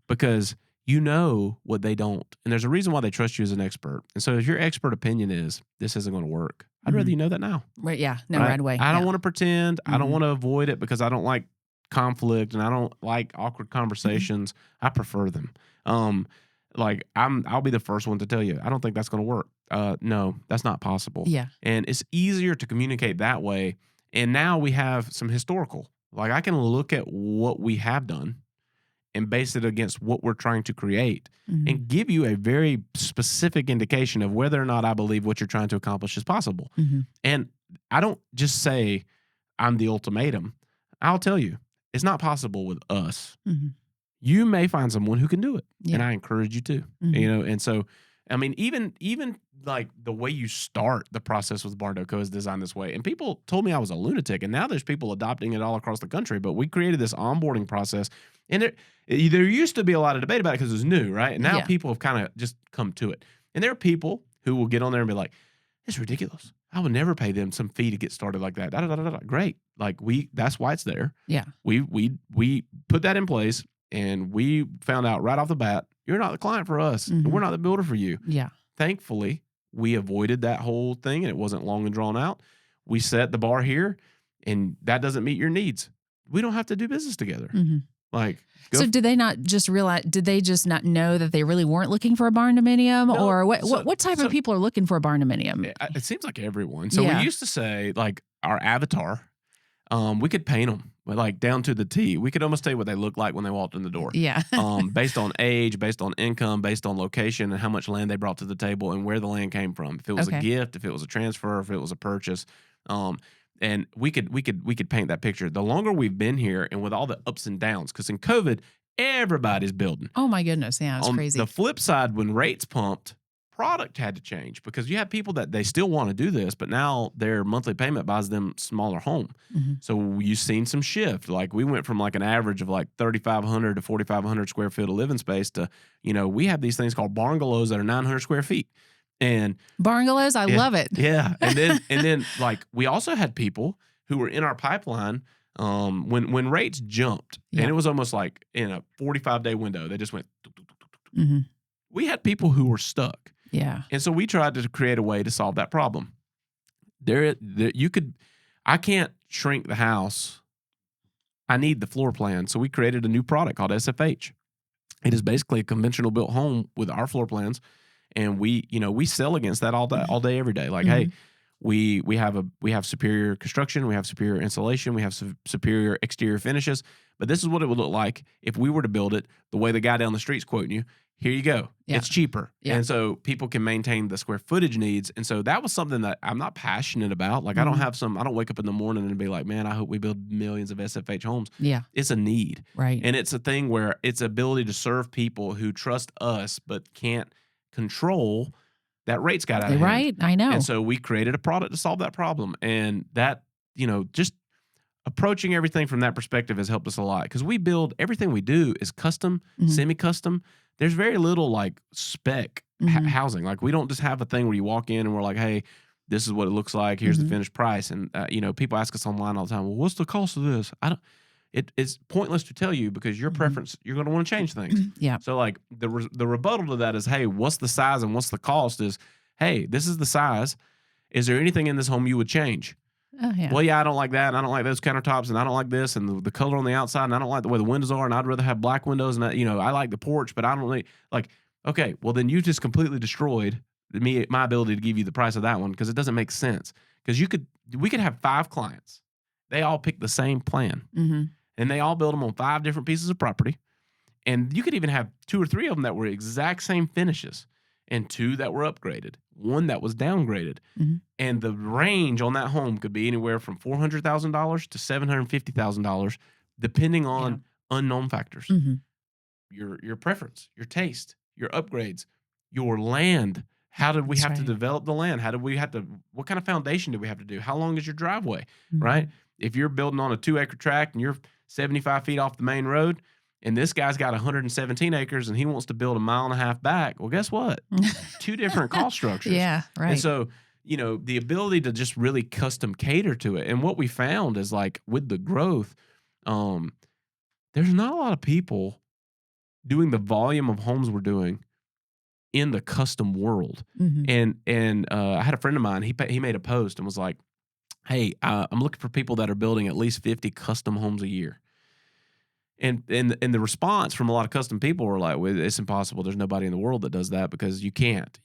Speaker 2: because you know what they don't. And there's a reason why they trust you as an expert. And so if your expert opinion is, this isn't going to work, I'd rather you know that now.
Speaker 1: Right. Yeah. No, right away.
Speaker 2: I don't want to pretend. I don't want to avoid it because I don't like conflict and I don't like awkward conversations. I prefer them. I'll be the first one to tell you, I don't think that's going to work. No, that's not possible.
Speaker 1: Yeah.
Speaker 2: And it's easier to communicate that way. And now we have some historical. Like I can look at what we have done and base it against what we're trying to create and give you a very specific indication of whether or not I believe what you're trying to accomplish is possible. And I don't just say I'm the ultimatum. I'll tell you, it's not possible with us. You may find someone who can do it, and I encourage you to. You know, and so I mean, even like the way you start the process with Barndo Co is designed this way. And people told me I was a lunatic, and now there's people adopting it all across the country. But we created this onboarding process, and there used to be a lot of debate about it because it was new, right? And now people have kind of just come to it. And there are people who will get on there and be like, "It's ridiculous. I would never pay them some fee to get started like that." Da, da, da, da, da. Great, like that's why it's there.
Speaker 1: Yeah,
Speaker 2: we put that in place. And we found out right off the bat, you're not the client for us. And we're not the builder for you.
Speaker 1: Yeah.
Speaker 2: Thankfully, we avoided that whole thing, and it wasn't long and drawn out. We set the bar here, and that doesn't meet your needs. We don't have to do business together. So
Speaker 1: did they not just realize? Did they just not know that they really weren't looking for a barndominium, or what type of people are looking for a barndominium?
Speaker 2: It seems like everyone. So we used to say like our avatar. We could paint them like down to the T. We could almost tell you what they looked like when they walked in the door.
Speaker 1: Yeah.
Speaker 2: Based on age, based on income, based on location, and how much land they brought to the table, and where the land came from. If it was a gift, if it was a transfer, if it was a purchase, and we could paint that picture. The longer we've been here, and with all the ups and downs, because in COVID, everybody's building.
Speaker 1: Oh my goodness, yeah, it's crazy.
Speaker 2: The flip side, when rates pumped, product had to change because you have people that they still want to do this, but now their monthly payment buys them smaller home. So you've seen some shift. Like we went from like an average of like 3,500 to 4,500 square feet of living space to, we have these things called bungalows that are 900 square feet. And
Speaker 1: bungalows, I love it.
Speaker 2: Yeah. And then like we also had people who were in our pipeline when rates jumped, and it was almost like in a 45-day window, they just went. We had people who were stuck.
Speaker 1: Yeah.
Speaker 2: And so we tried to create a way to solve that problem. I can't shrink the house. I need the floor plan. So we created a new product called SFH. It is basically a conventional built home with our floor plans. And we sell against that all day, every day. Like, hey, we have superior construction, we have superior insulation, we have superior exterior finishes. But this is what it would look like if we were to build it the way the guy down the street's quoting you. Here you go. Yeah. It's cheaper. Yeah. And so people can maintain the square footage needs. And so that was something that I'm not passionate about. Like I don't wake up in the morning and be like, man, I hope we build millions of SFH homes. Yeah. It's a need.
Speaker 1: Right.
Speaker 2: And it's a thing where it's ability to serve people who trust us but can't control that rate's got out of hand.
Speaker 1: Right. I know.
Speaker 2: And so we created a product to solve that problem. And that, just approaching everything from that perspective has helped us a lot because we build everything we do is custom, semi-custom. There's very little like spec housing. Like we don't just have a thing where you walk in and we're like, hey, this is what it looks like. Here's the finished price. And, people ask us online all the time, well, what's the cost of this? It's pointless to tell you because your preference, you're going to want to change things.
Speaker 1: Yeah.
Speaker 2: So like the rebuttal to that is, hey, what's the size and what's the cost is, hey, this is the size. Is there anything in this home you would change?
Speaker 1: Oh, yeah.
Speaker 2: Well, yeah, I don't like that. And I don't like those countertops, and I don't like this, and the color on the outside, and I don't like the way the windows are, and I'd rather have black windows, and I like the porch, but I don't really like. Okay, well then you just completely destroyed my ability to give you the price of that one because it doesn't make sense. Because we could have 5 clients, they all pick the same plan, and they all build them on 5 different pieces of property, and you could even have 2 or 3 of them that were exact same finishes, and 2 that were upgraded, 1 that was downgraded. And the range on that home could be anywhere from $400,000 to $750,000, depending on unknown factors. Your preference, your taste, your upgrades. your land. How did we
Speaker 1: That's
Speaker 2: have to
Speaker 1: right.
Speaker 2: develop the land? What kind of foundation do we have to do? How long is your driveway,
Speaker 1: Mhm.
Speaker 2: right? If you're building on a 2-acre tract and you're 75 feet off the main road, and this guy's got 117 acres and he wants to build a mile and a half back, well, guess what? 2 different cost structures.
Speaker 1: Yeah, right.
Speaker 2: And so, the ability to just really custom cater to it. And what we found is like with the growth, there's not a lot of people doing the volume of homes we're doing in the custom world.
Speaker 1: Mhm.
Speaker 2: And I had a friend of mine, he made a post and was like, "Hey, I'm looking for people that are building at least 50 custom homes a year." And the response from a lot of custom people were like, "Well, it's impossible. There's nobody in the world that does that because you can't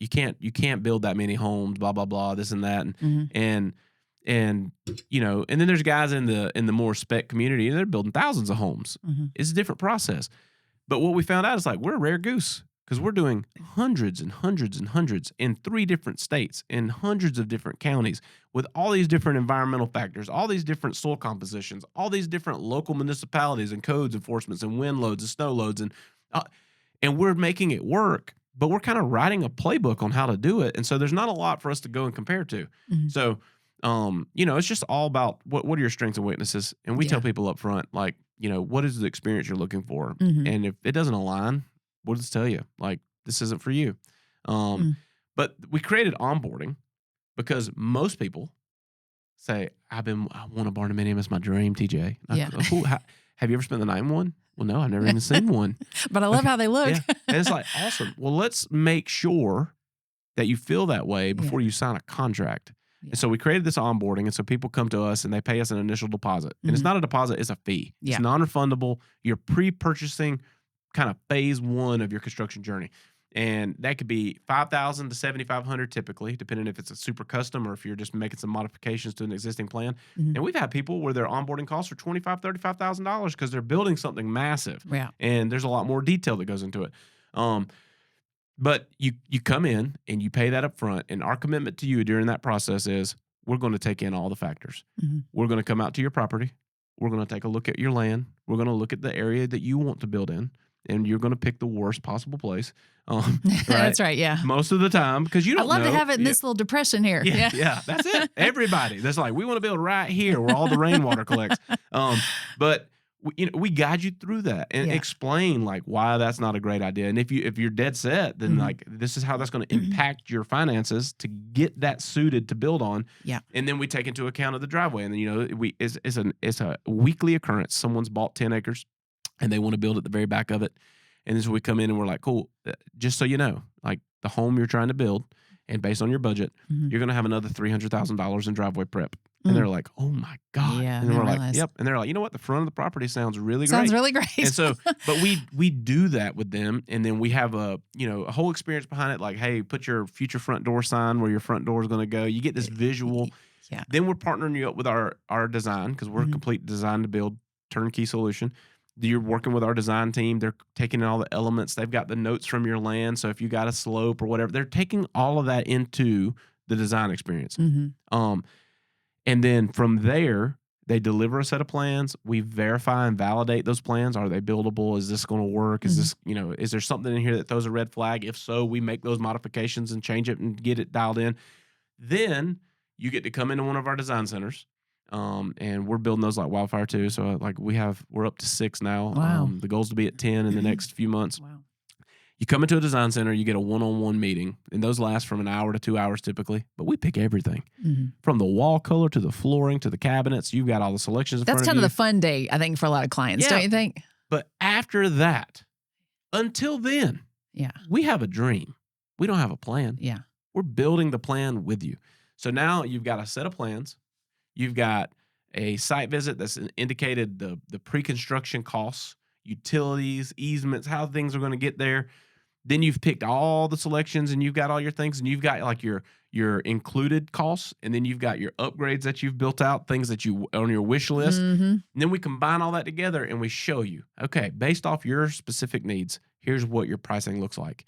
Speaker 2: build that many homes, blah blah blah, this and that."
Speaker 1: Mhm.
Speaker 2: And and then there's guys in the more spec community and they're building thousands of homes.
Speaker 1: Mhm.
Speaker 2: It's a different process. But what we found out is like we're a rare goose because we're doing hundreds and hundreds and hundreds in 3 different states, in hundreds of different counties, with all these different environmental factors, all these different soil compositions, all these different local municipalities and codes enforcements and wind loads and snow loads, and we're making it work. But we're kind of writing a playbook on how to do it, and so there's not a lot for us to go and compare to.
Speaker 1: Mhm.
Speaker 2: So, it's just all about what are your strengths and weaknesses, and we
Speaker 1: Yeah.
Speaker 2: tell people up front, like, what is the experience you're looking for,
Speaker 1: Mhm.
Speaker 2: and if it doesn't align, we'll just tell you, like, this isn't for you. Um,
Speaker 1: Mm.
Speaker 2: but we created onboarding because most people say, I want a barndominium as my dream, TJ.
Speaker 1: Yeah.
Speaker 2: Cool. Have you ever spent the night in one? Well, no, I've never even seen one.
Speaker 1: But I love
Speaker 2: Okay.
Speaker 1: how they look.
Speaker 2: Yeah. And it's like, awesome. Well, let's make sure that you feel that way before you sign a contract.
Speaker 1: Yeah.
Speaker 2: And so we created this onboarding. And so people come to us and they pay us an initial deposit. And it's
Speaker 1: Mhm.
Speaker 2: not a deposit, it's a fee.
Speaker 1: Yeah.
Speaker 2: It's non-refundable. You're pre-purchasing kind of phase 1 of your construction journey. And that could be $5,000 to $7,500 typically, depending if it's a super custom or if you're just making some modifications to an existing plan.
Speaker 1: Mhm.
Speaker 2: And we've had people where their onboarding costs are $25,000, $35,000 because they're building something massive.
Speaker 1: Yeah.
Speaker 2: And there's a lot more detail that goes into it. But you come in and you pay that up front, and our commitment to you during that process is we're going to take in all the factors.
Speaker 1: Mhm.
Speaker 2: We're going to come out to your property. We're going to take a look at your land. We're going to look at the area that you want to build in, and you're going to pick the worst possible place. Right?
Speaker 1: That's right. Yeah.
Speaker 2: Most of the time, because you
Speaker 1: I'd
Speaker 2: don't
Speaker 1: love to
Speaker 2: know.
Speaker 1: have it in
Speaker 2: Yeah.
Speaker 1: this little depression here.
Speaker 2: Yeah, that's it. Everybody. That's like, we want to build right here where all the rainwater collects. But we guide you through that and
Speaker 1: Yeah.
Speaker 2: explain like why that's not a great idea. And if you're dead set, then
Speaker 1: Mhm.
Speaker 2: like this is how that's going to impact your finances to get that suited to build on.
Speaker 1: Yeah.
Speaker 2: And then we take into account of the driveway. And then it's a weekly occurrence. Someone's bought 10 acres and they want to build at the very back of it. And so we come in and we're like, cool, just so you know, like the home you're trying to build and based on your budget,
Speaker 1: Mhm.
Speaker 2: you're going to have another $300,000 in driveway prep. And
Speaker 1: Mm.
Speaker 2: they're like, oh my God.
Speaker 1: Yeah,
Speaker 2: And
Speaker 1: I
Speaker 2: we're like,
Speaker 1: realized.
Speaker 2: yep. And they're like, you know what? The front of the property sounds really
Speaker 1: Sounds
Speaker 2: great.
Speaker 1: really great.
Speaker 2: And so, but we do that with them. And then we have a whole experience behind it. Like, hey, put your future front door sign where your front door is going to go. You get this visual.
Speaker 1: Yeah.
Speaker 2: Then we're partnering you up with our design because we're a
Speaker 1: Mhm.
Speaker 2: complete design to build turnkey solution. You're working with our design team. They're taking in all the elements. They've got the notes from your land. So if you got a slope or whatever, they're taking all of that into the design experience.
Speaker 1: Mhm.
Speaker 2: And then from there, they deliver a set of plans. We verify and validate those plans. Are they buildable? Is this going to work? Is this, is there something in here that throws a red flag? If so, we make those modifications and change it and get it dialed in. Then you get to come into one of our design centers. And we're building those like wildfire too. So like we're up to 6 now.
Speaker 1: Wow.
Speaker 2: The goal is to be at 10 in the next few months.
Speaker 1: Wow.
Speaker 2: You come into a design center, you get a one-on-one meeting, and those last from an hour to 2 hours typically. But we pick everything
Speaker 1: Mhm.
Speaker 2: from the wall color to the flooring to the cabinets. You've got all the selections in
Speaker 1: That's
Speaker 2: front
Speaker 1: kind
Speaker 2: of
Speaker 1: of
Speaker 2: you.
Speaker 1: the fun day, I think, for a lot of clients,
Speaker 2: Yeah.
Speaker 1: don't you think?
Speaker 2: But after that, until then,
Speaker 1: Yeah.
Speaker 2: we have a dream. We don't have a plan.
Speaker 1: Yeah.
Speaker 2: We're building the plan with you. So now you've got a set of plans. You've got a site visit that's indicated the pre-construction costs, utilities, easements, how things are going to get there. Then you've picked all the selections and you've got all your things and you've got like your included costs, and then you've got your upgrades that you've built out, things that you on your wish list.
Speaker 1: Mhm.
Speaker 2: And then we combine all that together and we show you, okay, based off your specific needs, here's what your pricing looks like.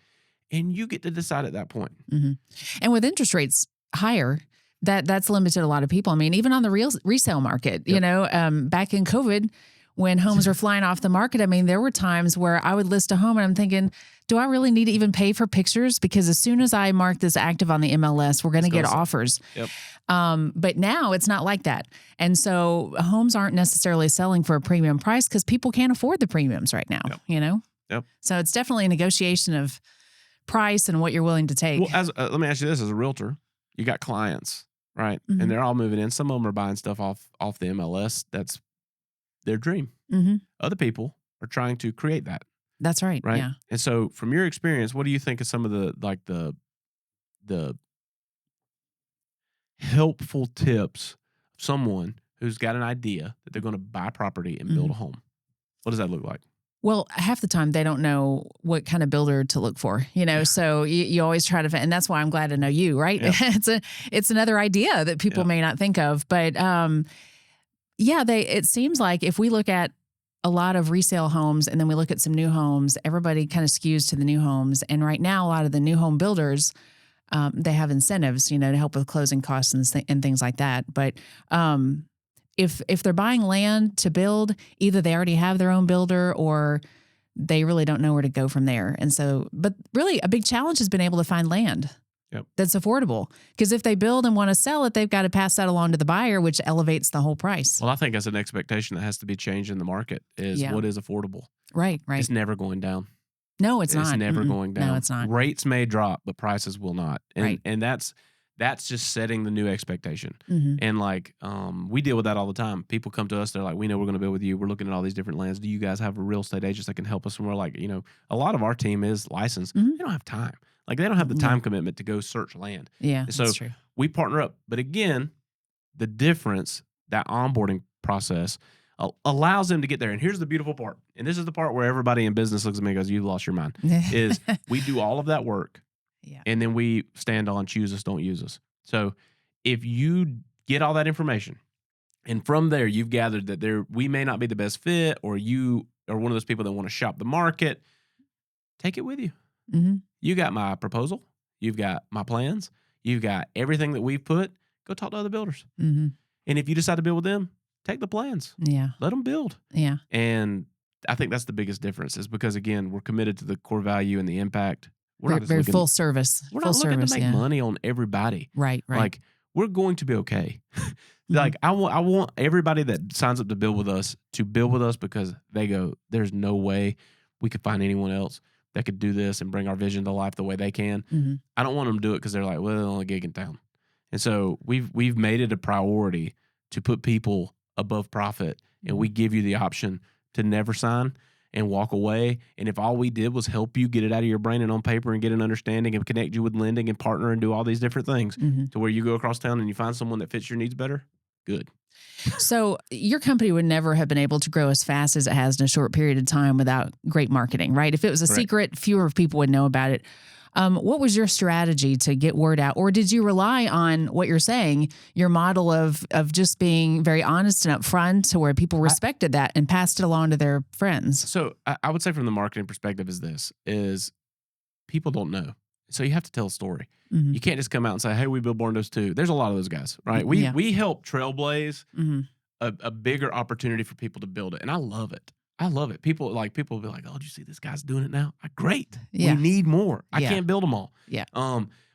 Speaker 2: And you get to decide at that point.
Speaker 1: Mhm. And with interest rates higher, that's limited a lot of people. I mean, even on the resale market,
Speaker 2: Yep.
Speaker 1: back in COVID, when homes were flying off the market, I mean, there were times where I would list a home and I'm thinking, do I really need to even pay for pictures? Because as soon as I mark this active on the MLS, we're going to get offers.
Speaker 2: Yep.
Speaker 1: But now it's not like that. And so homes aren't necessarily selling for a premium price because people can't afford the premiums right now, you know?
Speaker 2: Yep.
Speaker 1: So it's definitely a negotiation of price and what you're willing to take.
Speaker 2: Well, let me ask you this: as a realtor, you got clients, right?
Speaker 1: Mm-hmm.
Speaker 2: And they're all moving in. Some of them are buying stuff off the MLS. That's their dream.
Speaker 1: Mm-hmm.
Speaker 2: Other people are trying to create that.
Speaker 1: That's right.
Speaker 2: Right.
Speaker 1: Yeah.
Speaker 2: And so, from your experience, what do you think of some of the helpful tips of someone who's got an idea that they're going to buy property and build a home? What does that look like?
Speaker 1: Well, half the time they don't know what kind of builder to look for, you know, so you always try to, and that's why I'm glad to know you, right? Yeah. It's another idea that people may not think of, but it seems like if we look at a lot of resale homes and then we look at some new homes, everybody kind of skews to the new homes. And right now, a lot of the new home builders, they have incentives, you know, to help with closing costs and things like that. But if they're buying land to build, either they already have their own builder or they really don't know where to go from there. And so, but really a big challenge has been able to find land that's affordable. Because if they build and want to sell it, they've got to pass that along to the buyer, which elevates the whole price.
Speaker 2: Well, I think that's an expectation that has to be changed in the market is what is affordable.
Speaker 1: Right.
Speaker 2: It's never going down.
Speaker 1: No, it's not.
Speaker 2: It's never going down.
Speaker 1: No, it's not.
Speaker 2: Rates may drop, but prices will not. And,
Speaker 1: right.
Speaker 2: And that's just setting the new expectation.
Speaker 1: Mm-hmm.
Speaker 2: And like, we deal with that all the time. People come to us, they're like, we know we're going to build with you. We're looking at all these different lands. Do you guys have a real estate agent that can help us? And we're like, you know, a lot of our team is licensed. They don't have time. Like, they don't have the time commitment to go search land.
Speaker 1: Yeah,
Speaker 2: and so
Speaker 1: that's true.
Speaker 2: We partner up. But again, the difference, that onboarding process allows them to get there. And here's the beautiful part. And this is the part where everybody in business looks at me and goes, you lost your mind, is we do all of that work.
Speaker 1: Yeah.
Speaker 2: And then we stand on choose us, don't use us. So if you get all that information and from there you've gathered that we may not be the best fit, or you are one of those people that want to shop the market, take it with you.
Speaker 1: Mm-hmm.
Speaker 2: You got my proposal. You've got my plans. You've got everything that we've put. Go talk to other builders.
Speaker 1: Mm-hmm.
Speaker 2: And if you decide to build with them, take the plans.
Speaker 1: Yeah.
Speaker 2: Let them build.
Speaker 1: Yeah.
Speaker 2: And I think that's the biggest difference, is because, again, we're committed to the core value and the impact.
Speaker 1: We're not very full service.
Speaker 2: We're not looking to make money on everybody.
Speaker 1: Right.
Speaker 2: Like, we're going to be okay. Like, I want everybody that signs up to build with us because they go, there's no way we could find anyone else that could do this and bring our vision to life the way they can.
Speaker 1: Mm-hmm.
Speaker 2: I don't want them to do it because they're like, well, they're the only gig in town. And so we've made it a priority to put people above profit, and we give you the option to never sign and walk away. And if all we did was help you get it out of your brain and on paper and get an understanding and connect you with lending and partner and do all these different things to where you go across town and you find someone that fits your needs better, good.
Speaker 1: So your company would never have been able to grow as fast as it has in a short period of time without great marketing, right? If it was a secret, fewer people would know about it. What was your strategy to get word out? Or did you rely on what you're saying, your model of just being very honest and upfront to where people respected that and passed it along to their friends?
Speaker 2: So I would say from the marketing perspective is people don't know. So you have to tell a story. Mm-hmm. You can't just come out and say, hey, we build Barndos too. There's a lot of those guys, right? We help trailblaze a bigger opportunity for people to build it. And I love it. I love it. People will be like, oh, did you see this guy's doing it now? Great. Yeah. We need more. I can't build them all.
Speaker 1: Yeah.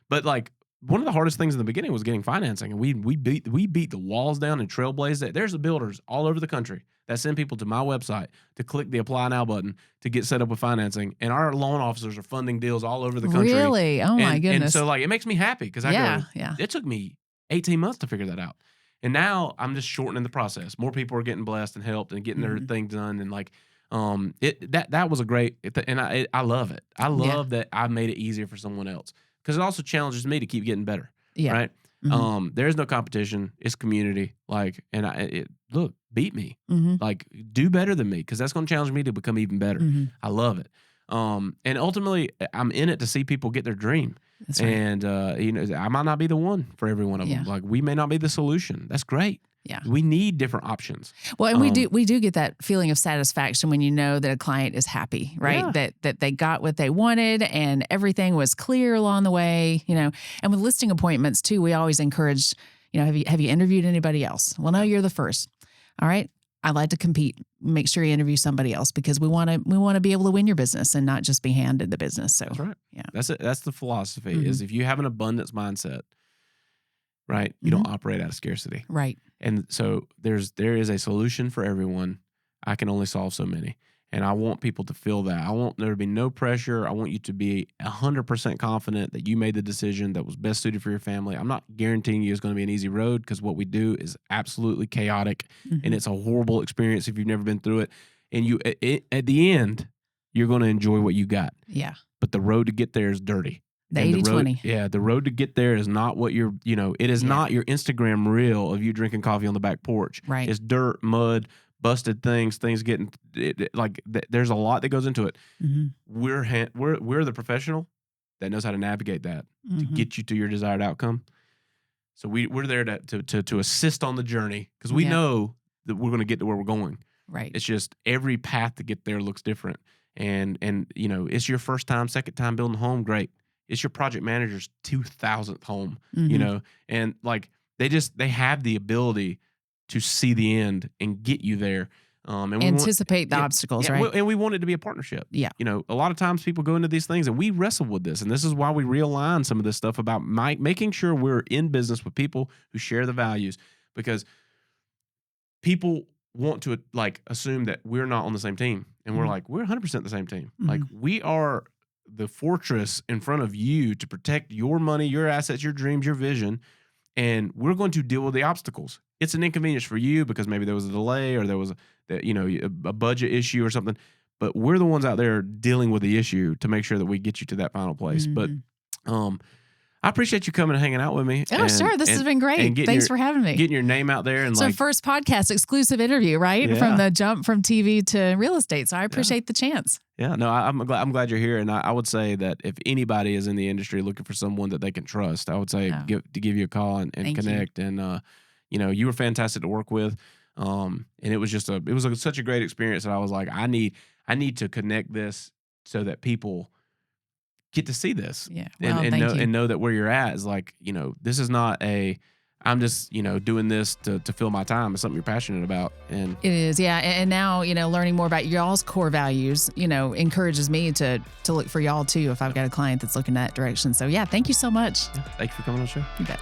Speaker 2: But like, one of the hardest things in the beginning was getting financing. And we beat the walls down and trailblazed it. There's the builders all over the country that send people to my website to click the apply now button to get set up with financing. And our loan officers are funding deals all over the country.
Speaker 1: Really? Oh my goodness.
Speaker 2: And so like, it makes me happy because it took me 18 months to figure that out. And now I'm just shortening the process. More people are getting blessed and helped and getting their thing done. And like, that was a great, and I love it. I love that I made it easier for someone else because it also challenges me to keep getting better. Yeah. Right. Mm-hmm. There is no competition. It's community. Like, and look, beat me. Mm-hmm. Like, do better than me because that's going to challenge me to become even better. Mm-hmm. I love it. And ultimately, I'm in it to see people get their dream. That's right. And I might not be the one for every one of them. Like, we may not be the solution. That's great. Yeah, we need different options.
Speaker 1: Well, and we do get that feeling of satisfaction when you know that a client is happy, right? Yeah. That they got what they wanted and everything was clear along the way. And with listing appointments too, we always encourage. Have you interviewed anybody else? Well, no, you're the first. All right. I like to compete. Make sure you interview somebody else because we want to be able to win your business and not just be handed the business. So
Speaker 2: That's right.
Speaker 1: yeah,
Speaker 2: That's it. That's the philosophy is if you have an abundance mindset, right, you don't operate out of scarcity.
Speaker 1: Right.
Speaker 2: And so there is a solution for everyone. I can only solve so many. And I want people to feel that. I want there to be no pressure. I want you to be 100% confident that you made the decision that was best suited for your family. I'm not guaranteeing you it's going to be an easy road because what we do is absolutely chaotic and it's a horrible experience if you've never been through it. And you, at the end, you're going to enjoy what you got.
Speaker 1: Yeah.
Speaker 2: But the road to get there is dirty.
Speaker 1: The 80-20.
Speaker 2: Yeah, the road to get there is not what you're, it is not your Instagram reel of you drinking coffee on the back porch.
Speaker 1: Right.
Speaker 2: It's dirt, mud, busted things getting there's a lot that goes into it. We're the professional that knows how to navigate that to get you to your desired outcome. So we're there to assist on the journey because we know that we're going to get to where we're going.
Speaker 1: Right.
Speaker 2: It's just every path to get there looks different. And it's your first time, second time building a home, great. It's your project manager's 2,000th home, and like they have the ability to see the end and get you there. And
Speaker 1: anticipate the obstacles, right?
Speaker 2: And we want it to be a partnership.
Speaker 1: Yeah.
Speaker 2: A lot of times people go into these things and we wrestle with this. And this is why we realign some of this stuff about making sure we're in business with people who share the values, because people want to assume that we're not on the same team. And we're like, we're 100% the same team. Like we are the fortress in front of you to protect your money, your assets, your dreams, your vision. And we're going to deal with the obstacles. It's an inconvenience for you because maybe there was a delay or there was a budget issue or something. But we're the ones out there dealing with the issue to make sure that we get you to that final place. But I appreciate you coming and hanging out with me.
Speaker 1: Oh, sure. This has been great. Thanks for having me.
Speaker 2: Getting your name out there. And
Speaker 1: first podcast exclusive interview, right?
Speaker 2: Yeah.
Speaker 1: From the jump from TV to real estate. So I appreciate the chance.
Speaker 2: Yeah, no, I'm glad you're here. And I would say that if anybody is in the industry looking for someone that they can trust, I would say give you a call and connect. You. And, you were fantastic to work with. And it was just such a great experience that I was like, I need to connect this so that people get to see this.
Speaker 1: Yeah. Well,
Speaker 2: and know that where you're at is this is not I'm just, doing this to fill my time. It's something you're passionate about. And
Speaker 1: it is. Yeah. And now, learning more about y'all's core values, encourages me to look for y'all too, if I've got a client that's looking that direction. So yeah, thank you so much.
Speaker 2: Yeah, thank you for coming on the show.
Speaker 1: You bet.